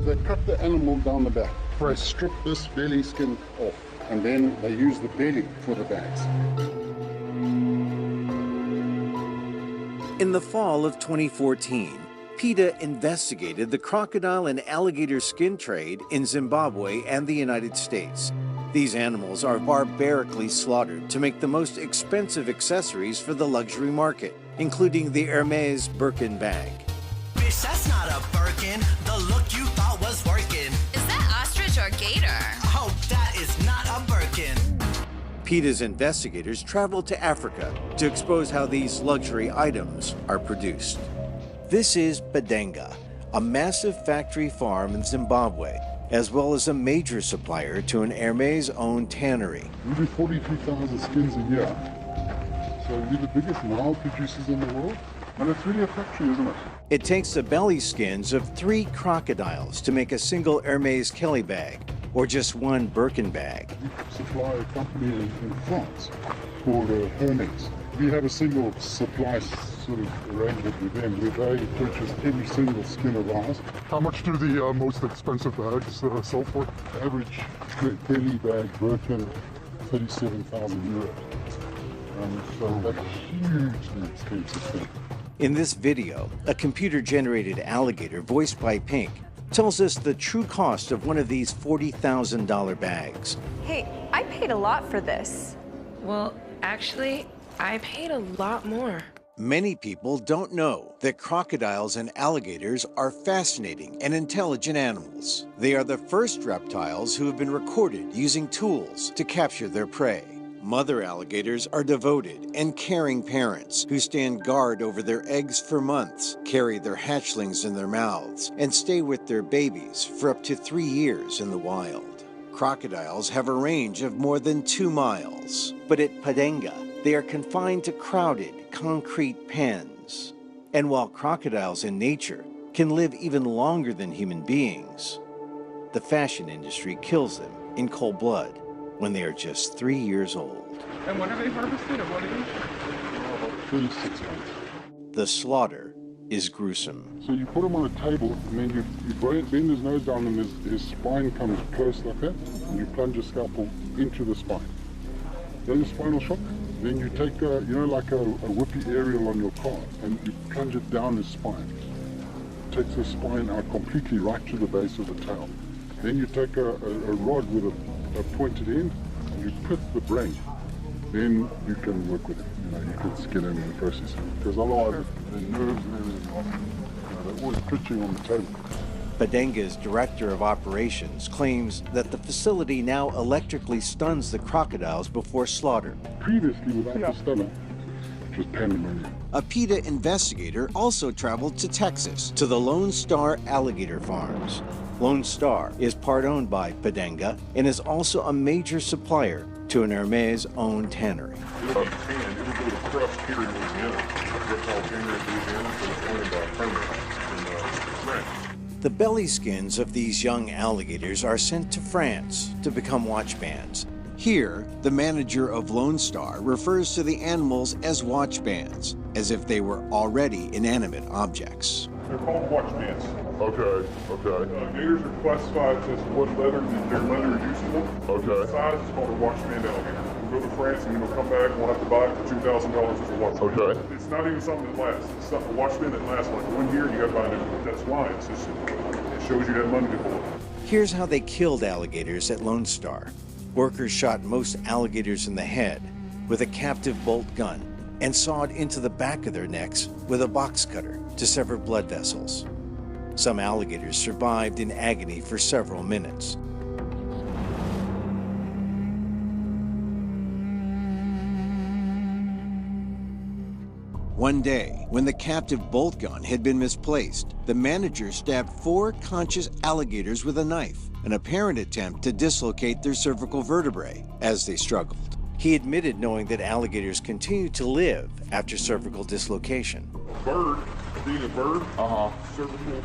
They cut the animal down the back. They strip this belly skin off, and then they use the belly for the bags. In the fall of 2014, PETA investigated the crocodile and alligator skin trade in Zimbabwe and the United States. These animals are barbarically slaughtered to make the most expensive accessories for the luxury market, including the Hermes Birkin bag. Bitch, that's not a Birkin. The look you thought was working. Is that ostrich or gator? Oh, that is not a Birkin. PETA's investigators traveled to Africa to expose how these luxury items are produced. This is Badenga, a massive factory farm in Zimbabwe, as well as a major supplier to an Hermes-owned tannery. We do 42,000 skins a year. So we're the biggest Nile producers in the world. And it's really a factory, isn't it? It takes the belly skins of 3 crocodiles to make a single Hermes Kelly bag, or just one Birkin bag. We supply a company in France called Hermes. We have a single supply sort of arrangement with them where they purchase every single skin of ours. How much do the most expensive bags sell for? Average belly bag Birkin, 37,000 euros. So that's a hugely expensive thing. In this video, a computer-generated alligator voiced by Pink tells us the true cost of one of these $40,000 bags. Hey, I paid a lot for this. Well, actually, I paid a lot more. Many people don't know that crocodiles and alligators are fascinating and intelligent animals. They are the first reptiles who have been recorded using tools to capture their prey. Mother alligators are devoted and caring parents who stand guard over their eggs for months, carry their hatchlings in their mouths, and stay with their babies for up to 3 years in the wild. Crocodiles have a range of more than 2 miles, but at Badenga, they are confined to crowded concrete pens. And while crocodiles in nature can live even longer than human beings, the fashion industry kills them in cold blood when they are just 3 years old. And when are they harvested at what age? About 36 months. The slaughter is gruesome. So you put him on a table, and then you bend his nose down, and his spine comes close like that, and you plunge a scalpel into the spine. Then the spinal shock. Then you take like a whippy aerial on your car, and you plunge it down his spine. It takes the spine out completely right to the base of the tail. Then you take a rod with a pointed end, and you put the brain. Then you can work with it. You can skin him in the process. Because otherwise, the nerves and everything, they're always twitching on the table. Badenga's director of operations claims that the facility now electrically stuns the crocodiles before slaughter. Previously, without the stunner, it was pandemonium. A PETA investigator also traveled to Texas to the Lone Star Alligator Farms. Lone Star is part owned by Badenga and is also a major supplier to an Hermes-owned tannery. It'll go to Crust here in Louisiana. Reptile tannery in Louisiana, so it's owned by Hermes in France. The belly skins of these young alligators are sent to France to become watch bands. Here, the manager of Lone Star refers to the animals as watch bands, as if they were already inanimate objects. They're called watch bands. Okay. Gators are classified as what leather, their leather is usable. Okay. The size is called a watch band alligator. We'll go to France and we'll come back and we'll have to buy it for $2,000 as a watch band. Okay. It's not even something that lasts. It's a watch band that lasts like 1 year and you gotta buy a new one. That's why it shows you that money to pull. Here's how they killed alligators at Lone Star. Workers shot most alligators in the head with a captive bolt gun and sawed into the back of their necks with a box cutter to sever blood vessels. Some alligators survived in agony for several minutes. One day, when the captive bolt gun had been misplaced, the manager stabbed 4 conscious alligators with a knife, an apparent attempt to dislocate their cervical vertebrae as they struggled. He admitted knowing that alligators continue to live after cervical dislocation. Bird, being a bird, cervical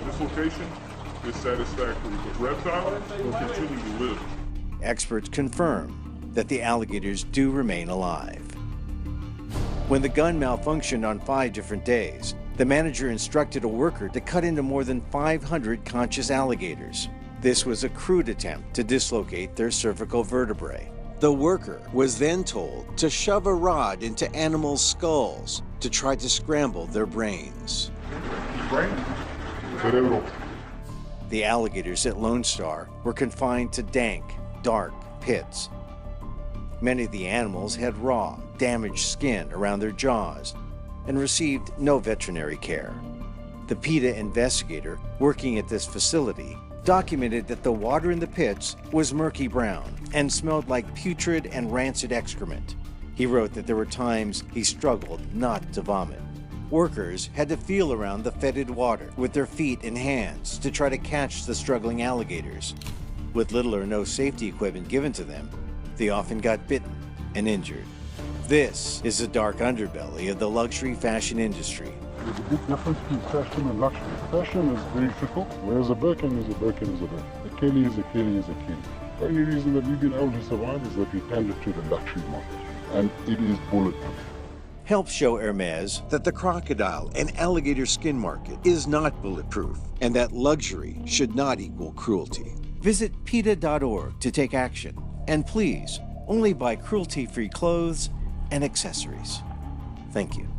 dislocation is satisfactory, but reptile will continue to live. Experts confirm that the alligators do remain alive. When the gun malfunctioned on 5 different days, The manager instructed a worker to cut into more than 500 conscious alligators. This was a crude attempt to dislocate their cervical vertebrae. The worker was then told to shove a rod into animals' skulls to try to scramble their brains. The alligators at Lone Star were confined to dank, dark pits. Many of the animals had raw, damaged skin around their jaws and received no veterinary care. The PETA investigator working at this facility documented that the water in the pits was murky brown and smelled like putrid and rancid excrement. He wrote that there were times he struggled not to vomit. Workers had to feel around the fetid water with their feet and hands to try to catch the struggling alligators. With little or no safety equipment given to them, they often got bitten and injured. This is the dark underbelly of the luxury fashion industry. There's a big difference between fashion and luxury. Fashion is very fickle, whereas a Birkin is a Birkin is a Birkin. A Kelly is a Kelly is a Kelly. The only reason that we've been able to survive is that we tended to the luxury market, and it is bulletproof. Help show Hermes that the crocodile and alligator skin market is not bulletproof and that luxury should not equal cruelty. Visit PETA.org to take action, and please, only buy cruelty-free clothes and accessories. Thank you.